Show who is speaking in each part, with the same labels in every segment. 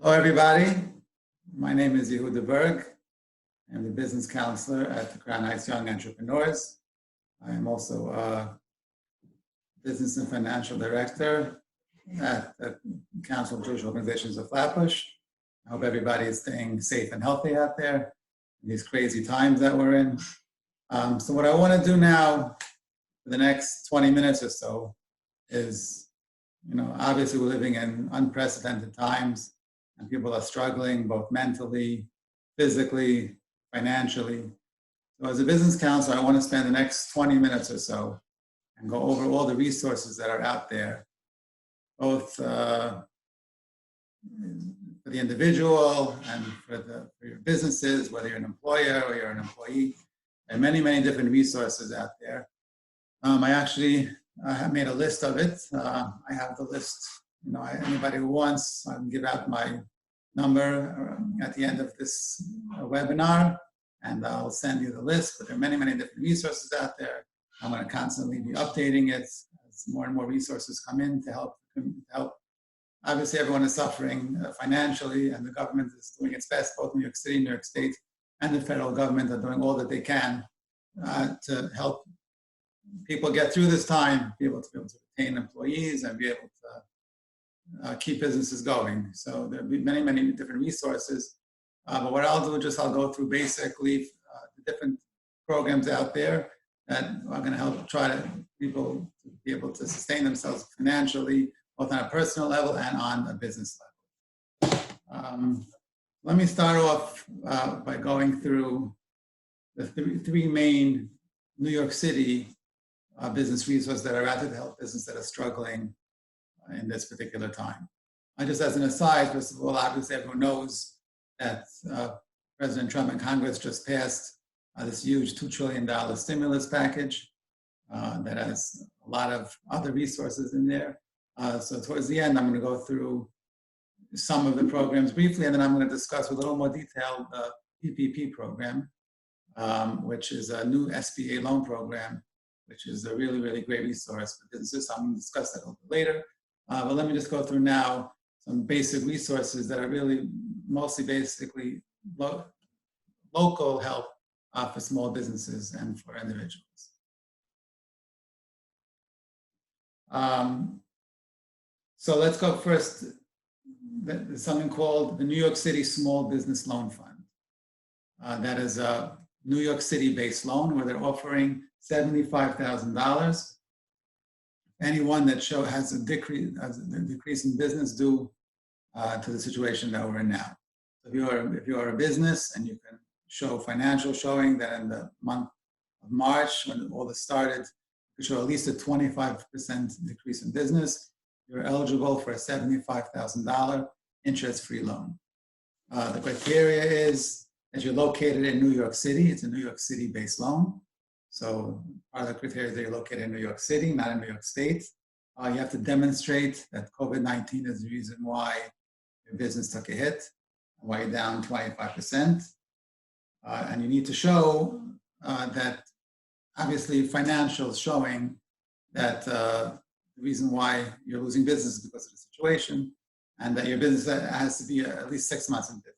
Speaker 1: Hello, everybody. My name is Yehuda Berg. I'm the business counselor at the Crown Heights Young Entrepreneurs. I am also a business and financial director at the Council of Jewish Organizations of Flatbush. I hope everybody is staying safe and healthy out there in these crazy times that we're in. So what I want to do now for the next 20 minutes or so is, obviously we're living in unprecedented times. And people are struggling both mentally, physically, financially. So as a business counselor, I want to spend the next 20 minutes or so and go over all the resources that are out there, both for the individual and for your businesses, whether you're an employer or you're an employee. There are many, many different resources out there. I actually have made a list of it. I have the list. Anybody who wants, I can give out my number at the end of this webinar, and I'll send you the list. But there are many, many different resources out there. I'm going to constantly be updating it as more and more resources come in to help. Obviously, everyone is suffering financially, and the government is doing its best. Both New York City, New York State, and the federal government are doing all that they can to help people get through this time, be able to retain employees and be able to keep businesses going. So there'll be many, many different resources. But what I'll do, I'll go through basically the different programs out there that are going to help people to be able to sustain themselves financially, both on a personal level and on a business level. Let me start off by going through the three main New York City business resources that are out there to help businesses that are struggling in this particular time. Just as an aside, first of all, obviously everyone knows that President Trump and Congress just passed this huge $2 trillion stimulus package that has a lot of other resources in there. So towards the end, I'm going to go through some of the programs briefly, and then I'm going to discuss with a little more detail the PPP program, which is a new SBA loan program, which is a really, really great resource for businesses. So I'm going to discuss that a little bit later. But let me just go through now some basic resources that are really mostly basically local help for small businesses and for individuals. So let's go first. There's something called the New York City Small Business Loan Fund. That is a New York City-based loan where they're offering $75,000. Anyone that has a decrease in business due to the situation that we're in now. So if you are a business and you can show financial showing that in the month of March, when all this started, you show at least a 25% decrease in business, you're eligible for a $75,000 interest-free loan. The criteria is that you're located in New York City. It's a New York City-based loan. So part of the criteria is that you're located in New York City, not in New York State. You have to demonstrate that COVID-19 is the reason why your business took a hit, why you're down 25%. And you need to show that, obviously, financials showing that the reason why you're losing business is because of the situation, and that your business has to be at least 6 months in business.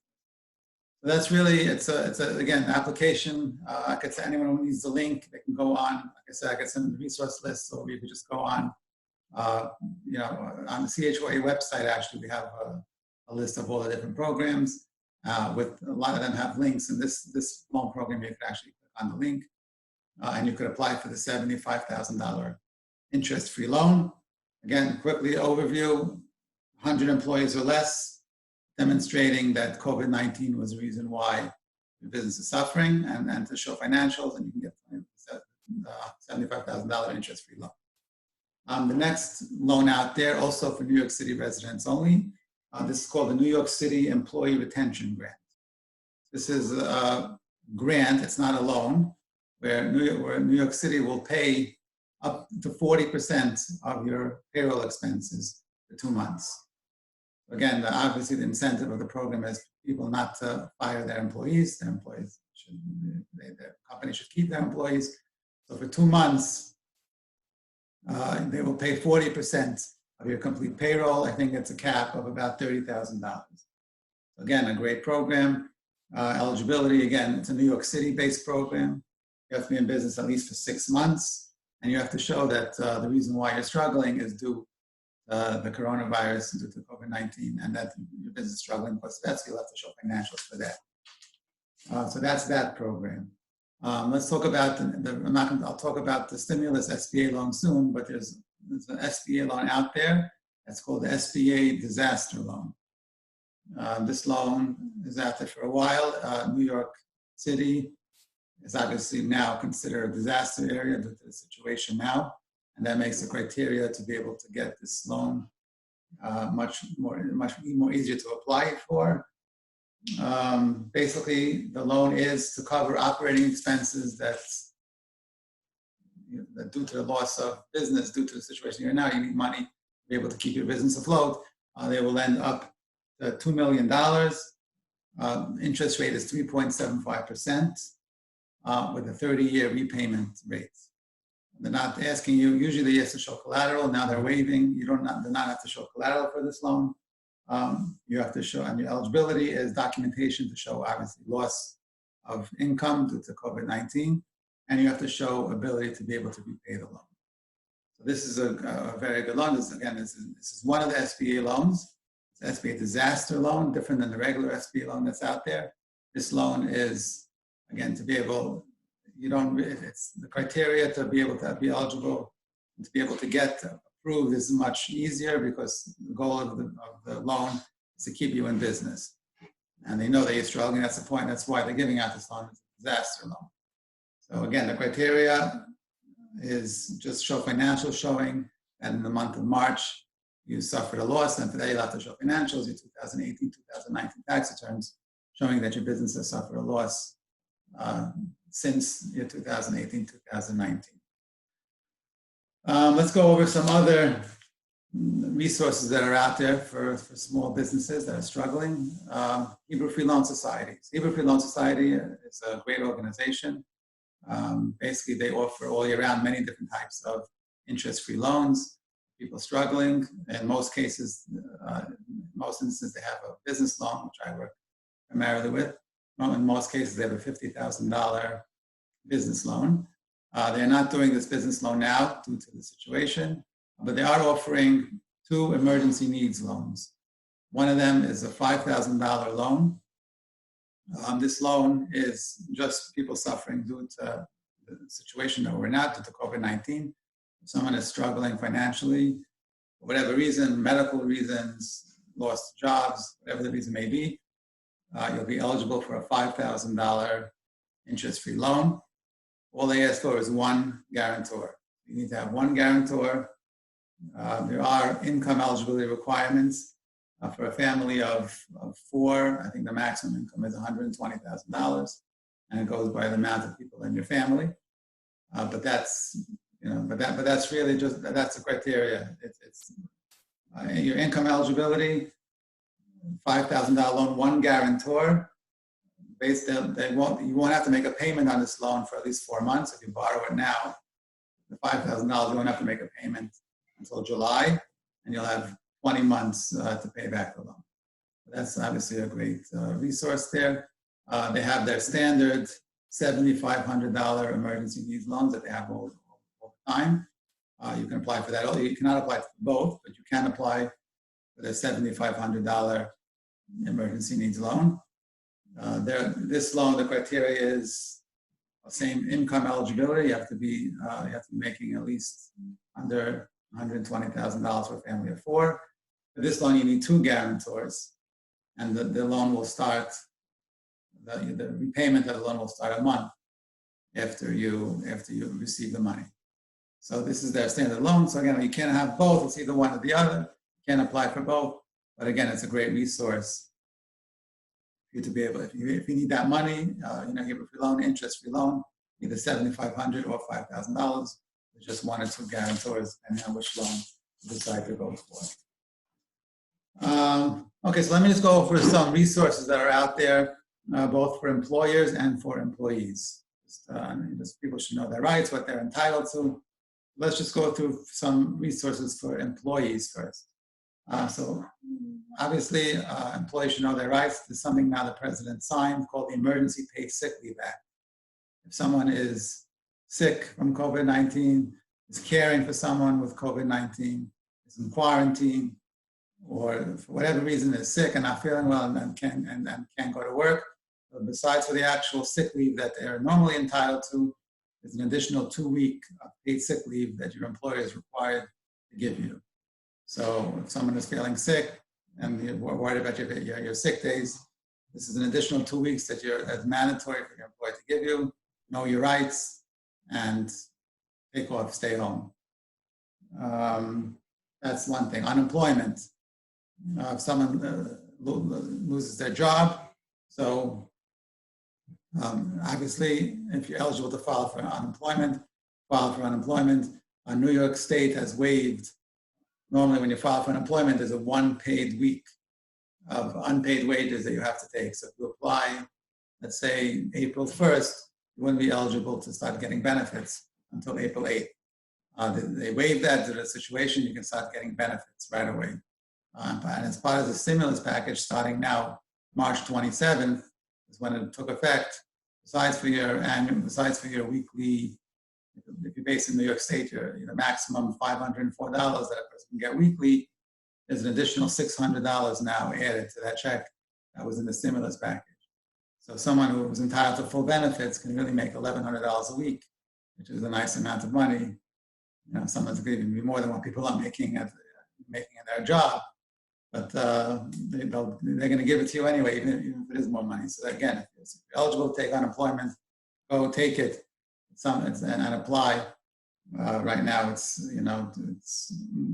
Speaker 1: So that's really, it's again, application. I could say anyone who needs the link, they can go on. Like I said, I could send the resource list, or you could just go on. On the CHOA website, actually, we have a list of all the different programs. With a lot of them have links. And this loan program, you could actually click on the link, and you could apply for the $75,000 interest-free loan. Again, quickly overview: 100 employees or less, demonstrating that COVID-19 was the reason why the business is suffering, and to show financials, and you can get $75,000 interest-free loan. The next loan out there, also for New York City residents only, this is called the New York City Employee Retention Grant. This is a grant, it's not a loan, where New York City will pay up to 40% of your payroll expenses for 2 months. Again, obviously the incentive of the program is people not to fire their employees. The company should keep their employees. So for 2 months, they will pay 40% of your complete payroll. I think it's a cap of about $30,000. Again, a great program. Eligibility, again, it's a New York City-based program. You have to be in business at least for 6 months, and you have to show that the reason why you're struggling is due to the coronavirus, due to COVID-19, and that your business is struggling because of that, so you'll have to show financials for that. So that's that program. Let's talk about I'll talk about the stimulus SBA loan soon, but there's an SBA loan out there that's called the SBA disaster loan. This loan is out there for a while. New York City is obviously now considered a disaster area due to the situation now, and that makes the criteria to be able to get this loan much more easier to apply for. Basically, the loan is to cover operating expenses that due to the loss of business, due to the situation you're in now, you need money to be able to keep your business afloat. They will end up to $2 million. Interest rate is 3.75% with a 30-year repayment rate. They're not asking you, usually they have to show collateral, now they're waiving, do not have to show collateral for this loan. You have to show, and your eligibility is documentation to show obviously loss of income due to COVID-19, and you have to show ability to be able to repay the loan. So this is a very good loan. This is one of the SBA loans. It's SBA disaster loan, different than the regular SBA loan that's out there. This loan is, again, to be able, it's the criteria to be able to be eligible and to be able to get approved is much easier because the goal of the loan is to keep you in business. And they know that you're struggling, that's the point, that's why they're giving out this loan, it's a disaster loan. So again, the criteria is just show financial showing, and in the month of March, you suffered a loss, and today you'll have to show financials, your 2018, 2019 tax returns, showing that your business has suffered a loss since year 2018, 2019. Let's go over some other resources that are out there for small businesses that are struggling. Hebrew Free Loan Society. Hebrew Free Loan Society is a great organization. Basically, they offer all year round many different types of interest-free loans. People struggling, in most cases, most instances, they have a business loan, which I work primarily with. In most cases, they have a $50,000 business loan. They're not doing this business loan now due to the situation, but they are offering 2 emergency needs loans. One of them is a $5,000 loan. This loan is just people suffering due to the situation that we're in due to COVID-19. If someone is struggling financially, for whatever reason, medical reasons, lost jobs, whatever the reason may be, you'll be eligible for a $5,000 interest-free loan. All they ask for is 1 guarantor. You need to have 1 guarantor. There are income eligibility requirements. For a family of 4, I think the maximum income is $120,000, and it goes by the amount of people in your family. But that's that's really just that's the criteria. It's your income eligibility, $5,000 loan, 1 guarantor. You won't have to make a payment on this loan for at least 4 months. If you borrow it now, the $5,000 you won't have to make a payment until July, and you'll have 20 months to pay back the loan. That's obviously a great resource there. They have their standard $7,500 emergency needs loans that they have all the time. You can apply for that. You cannot apply for both, but you can apply for the $7,500 emergency needs loan. This loan, the criteria is the same income eligibility. You have to be making at least under $120,000 for a family of 4. For this loan, you need 2 guarantors, and the loan will start. The repayment of the loan will start a month after you receive the money. So this is their standard loan. So again, you can't have both. It's either one or the other. You can't apply for both. But again, it's a great resource for you to be able. If you need that money, Hebrew Free Loan, interest-free loan, either $7,500 or $5,000. There's just 1 or 2 guarantors, depending on which loan you decide to go for. Okay, so let me just go over some resources that are out there, both for employers and for employees. Just people should know their rights, what they're entitled to. Let's just go through some resources for employees first. So obviously, employees should know their rights. There's something now the president signed called the Emergency Paid Sick Leave Act. If someone is sick from COVID-19, is caring for someone with COVID-19, is in quarantine, or for whatever reason is sick and not feeling well and can't go to work, but besides for the actual sick leave that they're normally entitled to, there's an additional 2-week paid sick leave that your employer is required to give you. So if someone is feeling sick and you're worried about your sick days, this is an additional 2 weeks that's mandatory for your employer to give you. Know your rights and take off, stay home. That's one thing. Unemployment. If someone loses their job, so obviously, if you're eligible to file for unemployment, file for unemployment. New York State has waived. Normally, when you file for unemployment, there's a 1 paid week of unpaid wages that you have to take. So if you apply, let's say April 1st, you wouldn't be eligible to start getting benefits until April 8th. They waived that due to the situation. You can start getting benefits right away. And as part of the stimulus package, starting now, March 27th is when it took effect. Besides for your weekly, if you're based in New York State, your maximum $504 that a person can get weekly. There's an additional $600 now added to that check that was in the stimulus package. So someone who was entitled to full benefits can really make $1,100 a week, which is a nice amount of money. Someone's going to even be more than what people are making in their job. But they're going to give it to you anyway, even if it is more money. So again, if you're eligible to take unemployment, go take it and apply. Right now, it's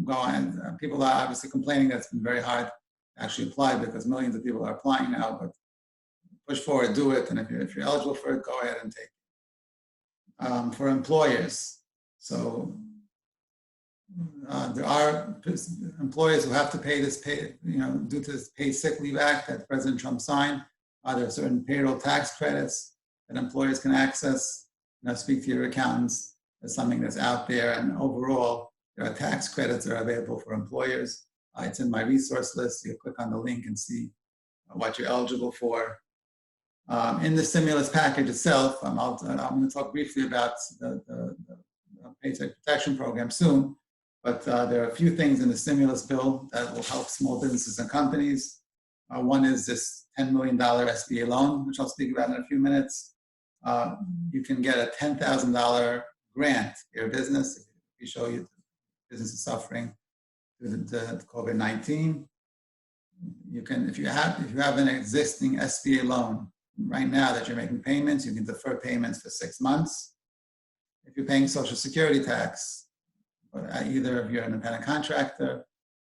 Speaker 1: going. People are obviously complaining that it's been very hard to actually apply because millions of people are applying now. But push forward, do it, and if you're eligible for it, go ahead and take it. For employers, so. There are employers who have to pay this due to this Paid Sick Leave Act that President Trump signed. There are certain payroll tax credits that employers can access. Speak to your accountants. That's something that's out there. And overall, there are tax credits that are available for employers. It's in my resource list. You click on the link and see what you're eligible for. In the stimulus package itself, I'm going to talk briefly about the Paycheck Protection Program soon. But there are a few things in the stimulus bill that will help small businesses and companies. One is this $10 million SBA loan, which I'll speak about in a few minutes. You can get a $10,000 grant for your business if you show your business is suffering due to COVID-19. You can, if you have an existing SBA loan right now that you're making payments, you can defer payments for 6 months. If you're paying Social Security tax, either if you're an independent contractor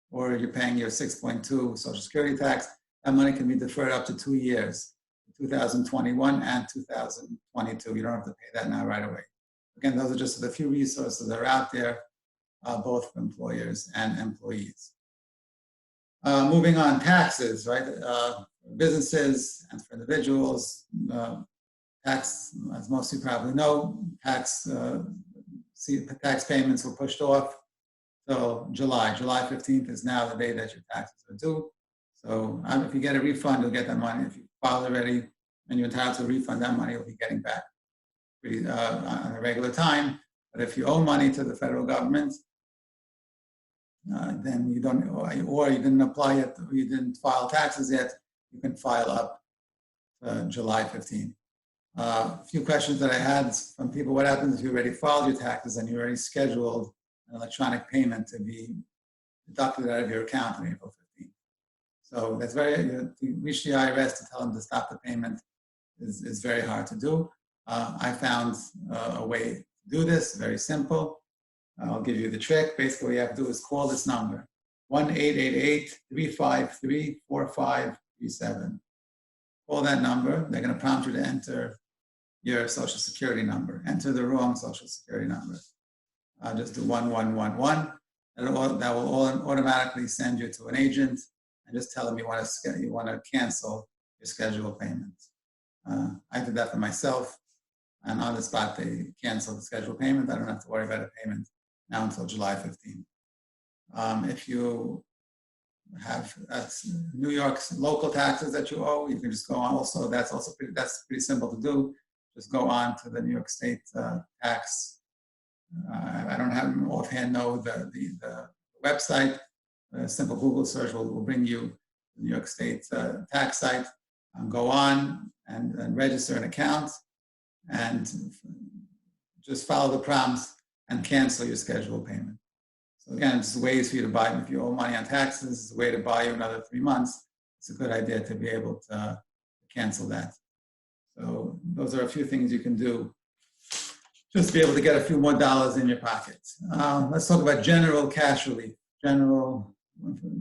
Speaker 1: or you're paying your 6.2 Social Security tax, that money can be deferred up to 2 years, 2021 and 2022. You don't have to pay that now right away. Again, those are just the few resources that are out there, both for employers and employees. Moving on, taxes, right? Businesses and for individuals, tax, as most of you probably know, tax payments were pushed off till July. July 15th is now the day that your taxes are due. So if you get a refund, you'll get that money. If you filed already and you're entitled to a refund, that money you'll be getting back on a regular time. But if you owe money to the federal government, then you don't, or you didn't apply yet, or you didn't file taxes yet, you can file up July 15th. A few questions that I had from people: what happens if you already filed your taxes and you already scheduled an electronic payment to be deducted out of your account on April 15th? So that's to reach the IRS to tell them to stop the payment is very hard to do. I found a way to do this, very simple. I'll give you the trick. Basically, what you have to do is call this number, 1-888-353-4537. Call that number. They're going to prompt you to enter your Social Security number. Enter the wrong Social Security number. Just do 1111. That will automatically send you to an agent and just tell them you want to cancel your scheduled payments. I did that for myself, and on the spot they canceled the scheduled payment. I don't have to worry about a payment now until July 15th. If you have New York's local taxes that you owe, you can just go on. Also, that's pretty simple to do. Just go on to the New York State tax. I don't have offhand know the website. A simple Google search will bring you the New York State tax site. Go on and register an account and just follow the prompts and cancel your scheduled payment. So again, it's ways for you to buy. If you owe money on taxes, it's a way to buy you another 3 months. It's a good idea to be able to cancel that. So those are a few things you can do just to be able to get a few more dollars in your pocket. Let's talk about general cash relief.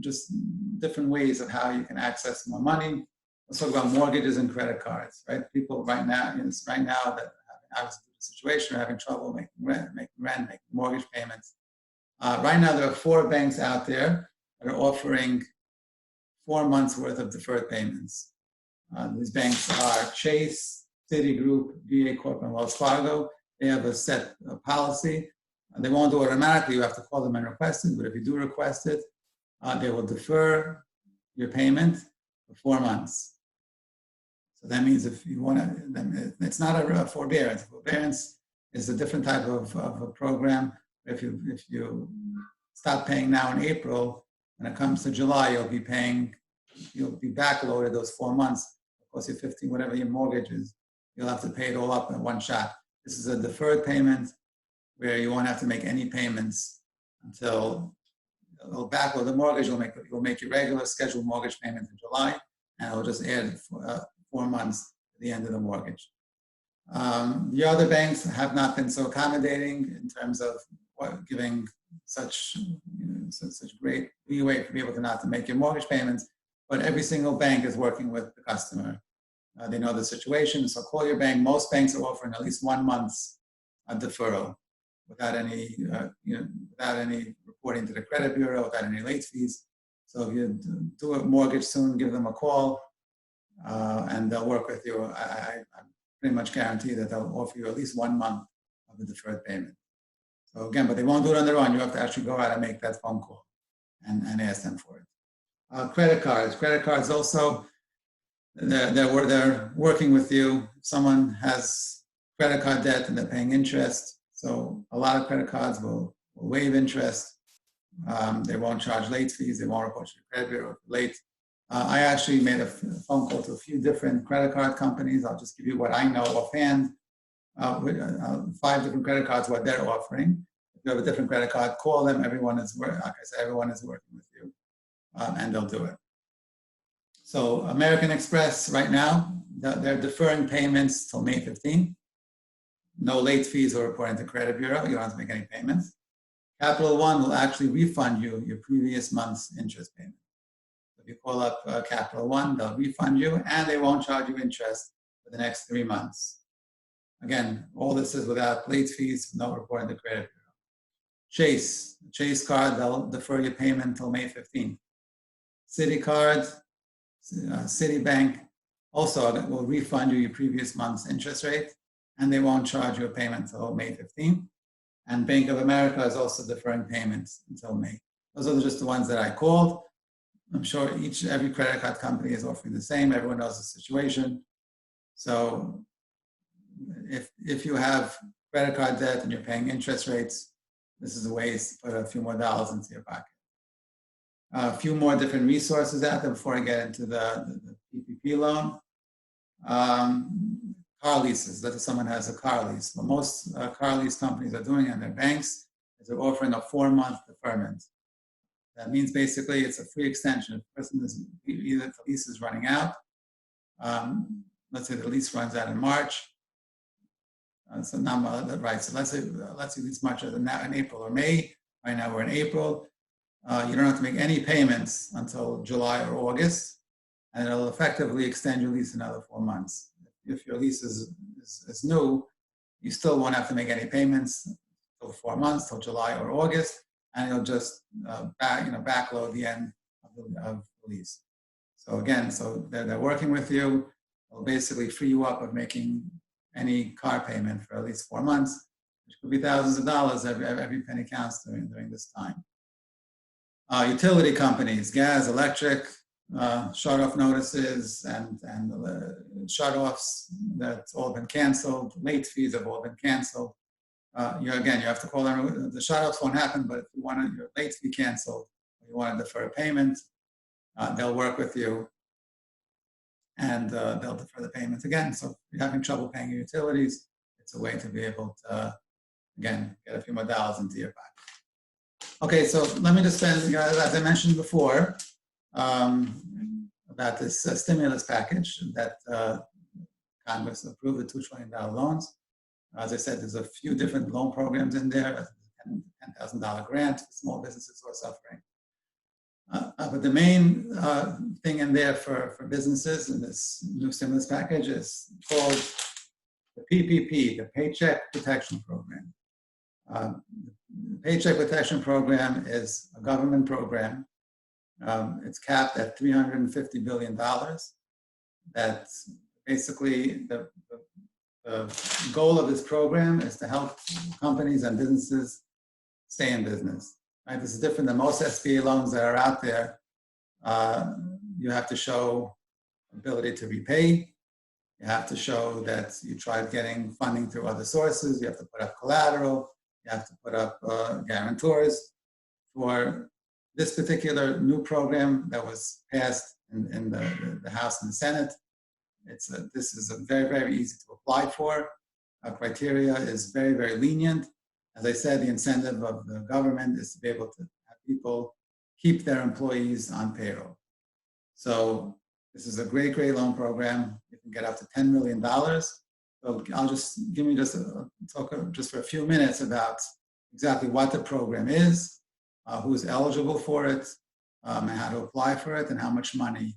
Speaker 1: Just different ways of how you can access more money. Let's talk about mortgages and credit cards, right? People right now that obviously the situation are having trouble making rent, making mortgage payments. Right now, there are 4 banks out there that are offering 4 months worth of deferred payments. These banks are Chase, Citigroup, VA Corp, and Wells Fargo. They have a set policy. They won't do it automatically. You have to call them and request it. But if you do request it, they will defer your payment for 4 months. So that means if you want to, it's not a forbearance. Forbearance is a different type of a program. If you stop paying now in April, when it comes to July, you'll be backloaded those 4 months. Of course, your 15, whatever your mortgage is, you'll have to pay it all up in one shot. This is a deferred payment where you won't have to make any payments until it'll backload the mortgage. You'll make your regular scheduled mortgage payment in July, and it'll just add 4 months to the end of the mortgage. The other banks have not been so accommodating in terms of giving such great leeway to be able to not to make your mortgage payments, but every single bank is working with the customer. They know the situation, so call your bank. Most banks are offering at least 1 month's deferral without any reporting to the credit bureau, without any late fees. So if you do a mortgage soon, give them a call, and they'll work with you. I pretty much guarantee that they'll offer you at least 1 month of the deferred payment. So again, but they won't do it on their own. You have to actually go out and make that phone call and ask them for it. Credit cards also, they're working with you. If someone has credit card debt and they're paying interest, so a lot of credit cards will waive interest. They won't charge late fees. They won't report to the credit bureau late. I actually made a phone call to a few different credit card companies. I'll just give you what I know offhand. 5 different credit cards, what they're offering. If you have a different credit card, call them. Everyone is working with you, and they'll do it. So American Express right now, they're deferring payments till May 15. No late fees or reporting to credit bureau. You don't have to make any payments. Capital One will actually refund you your previous month's interest payment. If you call up Capital One, they'll refund you, and they won't charge you interest for the next 3 months. Again, all this is without late fees, no reporting to credit bureau. Chase card, they'll defer your payment until May 15th. Citi card, Citibank, also will refund you your previous month's interest rate, and they won't charge you a payment until May 15th. And Bank of America is also deferring payments until May. Those are just the ones that I called. I'm sure every credit card company is offering the same. Everyone knows the situation. So if you have credit card debt and you're paying interest rates, this is a way to put a few more dollars into your pocket. A few more different resources out there before I get into the PPP loan. Car leases. Let's say someone has a car lease. What most car lease companies are doing in their banks is they're offering a 4-month deferment. That means basically it's a free extension. If the person is either the lease is running out, let's say the lease runs out in March. So let's say the lease March in April or May. Right now we're in April. You don't have to make any payments until July or August, and it'll effectively extend your lease another 4 months. If your lease is new, you still won't have to make any payments until 4 months, till July or August, and you'll just backload the end of the lease. So again, they're working with you. They'll basically free you up of making any car payment for at least 4 months, which could be thousands of dollars. Every penny counts during this time. Utility companies, gas, electric, shut-off notices and shut-offs that's all been canceled. Late fees have all been canceled. You have to call them. The shut-offs won't happen, but if you want your late fee canceled, or you want to defer a payment, they'll work with you and they'll defer the payments again. So if you're having trouble paying your utilities, it's a way to be able to, again, get a few more dollars into your pocket. Okay, so let me just spend, as I mentioned before, about this stimulus package that Congress approved, the $2 trillion loans. As I said, there's a few different loan programs in there, a $10,000 grant for small businesses who are suffering. But the main thing in there for businesses in this new stimulus package is called the PPP, the Paycheck Protection Program. The Paycheck Protection Program is a government program. It's capped at $350 billion. That's basically the goal of this program is to help companies and businesses stay in business. Right? This is different than most SBA loans that are out there. You have to show ability to repay. You have to show that you tried getting funding through other sources. You have to put up collateral. You have to put up guarantors. For this particular new program that was passed in the House and the Senate, this is a very, very easy to apply for. Our criteria is very, very lenient. As I said, the incentive of the government is to be able to have people keep their employees on payroll. So this is a great, great loan program. You can get up to $10 million. So I'll just talk just for a few minutes about exactly what the program is, who's eligible for it, and how to apply for it, and how much money you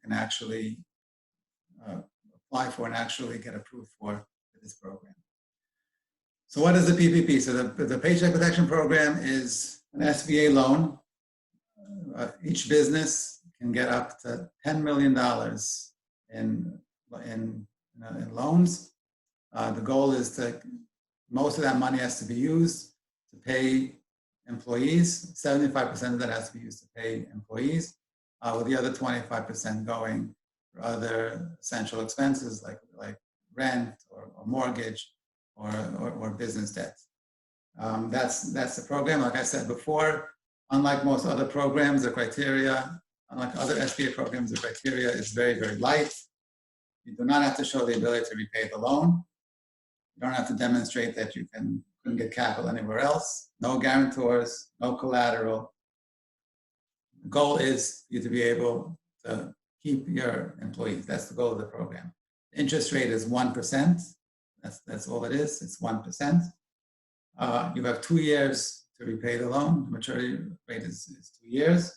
Speaker 1: can actually apply for and actually get approved for this program. So what is the PPP? So the Paycheck Protection Program is an SBA loan. Each business can get up to $10 million in loans. The goal is most of that money has to be used to pay employees. 75% of that has to be used to pay employees, with the other 25% going for other essential expenses like rent or mortgage or business debt. That's the program. Like I said before, unlike most other programs, the criteria, unlike other SBA programs, the criteria is very, very light. You do not have to show the ability to repay the loan. You don't have to demonstrate that you couldn't get capital anywhere else. No guarantors, no collateral. The goal is for you to be able to keep your employees. That's the goal of the program. The interest rate is 1%. That's all it is. It's 1%. You have 2 years to repay the loan. The maturity rate is 2 years.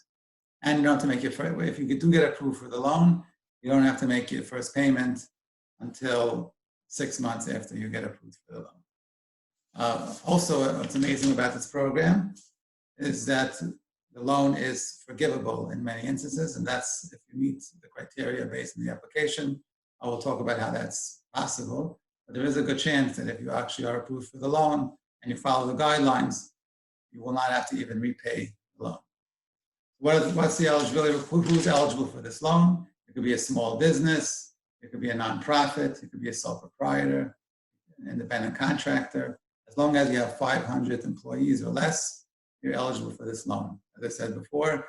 Speaker 1: And you don't have to make your first, if you do get approved for the loan, you don't have to make your first payment until 6 months after you get approved for the loan. Also, what's amazing about this program is that the loan is forgivable in many instances, and that's if you meet the criteria based on the application. I will talk about how that's possible, but there is a good chance that if you actually are approved for the loan and you follow the guidelines, you will not have to even repay the loan. What's the eligibility? Who's eligible for this loan? It could be a small business, it could be a nonprofit, it could be a sole proprietor, an independent contractor. As long as you have 500 employees or less, you're eligible for this loan. As I said before,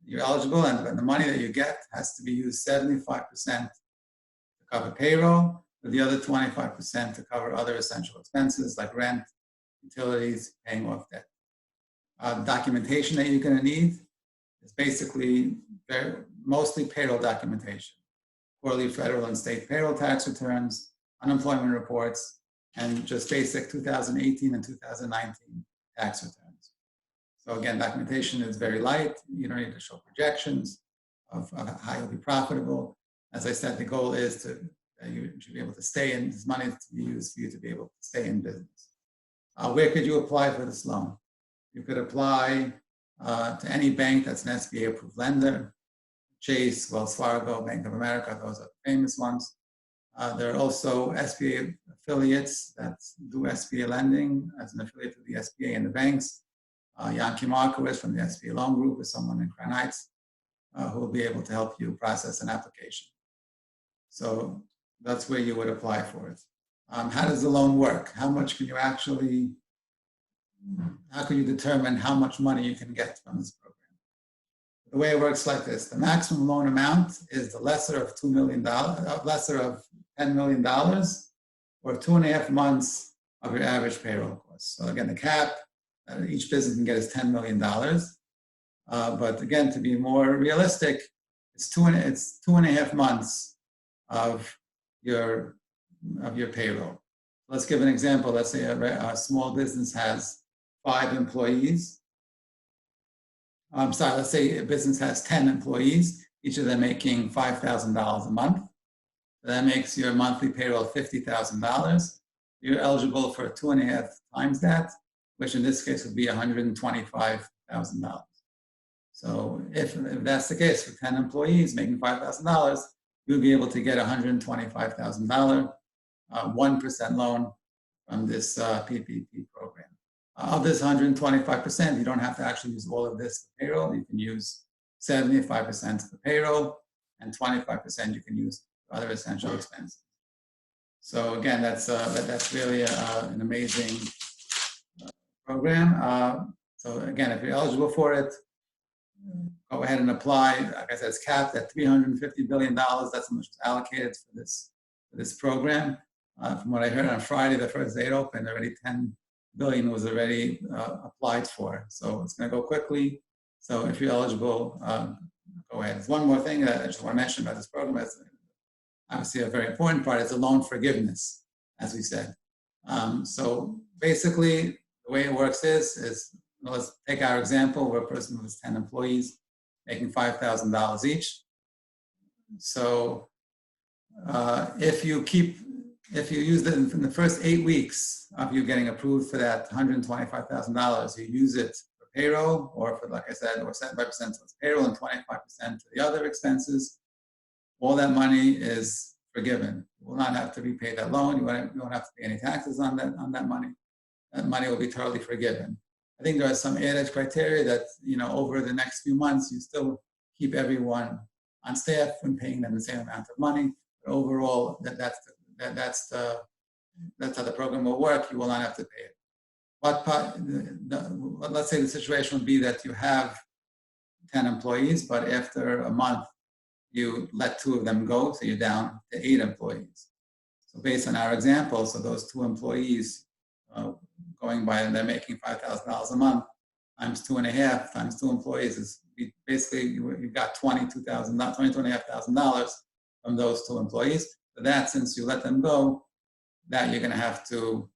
Speaker 1: you're eligible, and the money that you get has to be used 75% to cover payroll, with the other 25% to cover other essential expenses like rent, utilities, paying off debt. Documentation that you're going to need is basically mostly payroll documentation, quarterly federal and state payroll tax returns, unemployment reports, and just basic 2018 and 2019 tax returns. So again, documentation is very light. You don't need to show projections of how you'll be profitable. As I said, the goal is that you should be able to stay in, this money to be used for you to be able to stay in business. Where could you apply for this loan? You could apply to any bank that's an SBA approved lender. Chase, Wells Fargo, Bank of America, those are the famous ones. There are also SBA affiliates that do SBA lending as an affiliate of the SBA and the banks. Yankee Markowitz from the SBA Loan Group or someone in Crown Heights who will be able to help you process an application. So that's where you would apply for it. How does the loan work? How much can you actually, how can you determine how much money you can get from this program? The way it works like this: the maximum loan amount is the lesser of $2 million, lesser of $10 million, or 2.5 months of your average payroll cost. So again, the cap each business can get is $10 million. But again, to be more realistic, it's 2.5 months of your payroll. Let's give an example. Let's say a small business has 5 employees. Let's say a business has 10 employees, each of them making $5,000 a month. So that makes your monthly payroll $50,000. You're eligible for 2.5 times that, which in this case would be $125,000. So if that's the case, for 10 employees making $5,000, you'll be able to get $125,000, 1% loan from this PPP program. Of this 125%, you don't have to actually use all of this for payroll. You can use 75% for payroll, and 25% you can use for other essential expenses. So again, that's really an amazing program. So again, if you're eligible for it, go ahead and apply. Like I said, it's capped at $350 billion. That's how much is allocated for this program. From what I heard on Friday, the first day it opened, already $10 billion was already applied for. So it's going to go quickly. So if you're eligible, go ahead. There's one more thing that I just want to mention about this program. That's obviously a very important part. It's a loan forgiveness, as we said. So basically, the way it works is let's take our example where a person with 10 employees making $5,000 each. So if you use it in the first 8 weeks of you getting approved for that $125,000, you use it for payroll, or for, like I said, or 75% to payroll and 25% to the other expenses, all that money is forgiven. You will not have to repay that loan. You won't have to pay any taxes on that money. That money will be totally forgiven. I think there are some added criteria that, over the next few months, you still keep everyone on staff and paying them the same amount of money. But overall, that's how the program will work. You will not have to pay it. But let's say the situation would be that you have 10 employees, but after a month, you let 2 of them go, so you're down to 8 employees. So based on our example, so those 2 employees going by and they're making $5,000 a month, times 2.5 times 2 employees is basically you got $22,500 from those 2 employees. So that, since you let them go, that you're going to have to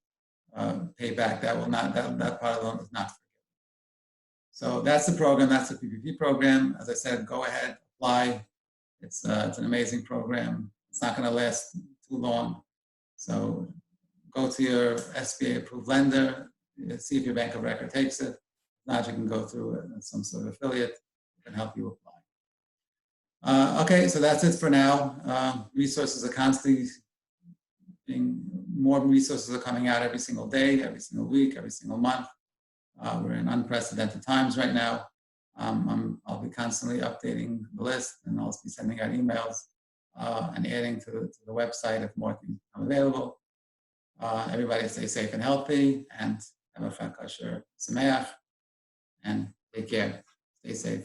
Speaker 1: pay back. That part of the loan is not forgiven. So that's the program. That's the PPP program. As I said, go ahead, apply. It's an amazing program. It's not going to last too long. So go to your SBA approved lender, see if your bank of record takes it. If not, you can go through some sort of affiliate that can help you apply. Okay, so that's it for now. Resources are constantly more resources are coming out every single day, every single week, every single month. We're in unprecedented times right now. I'll be constantly updating the list, and I'll be sending out emails and adding to the website if more things become available. Everybody stay safe and healthy, and have a Chag Kasher Sameach, and take care. Stay safe.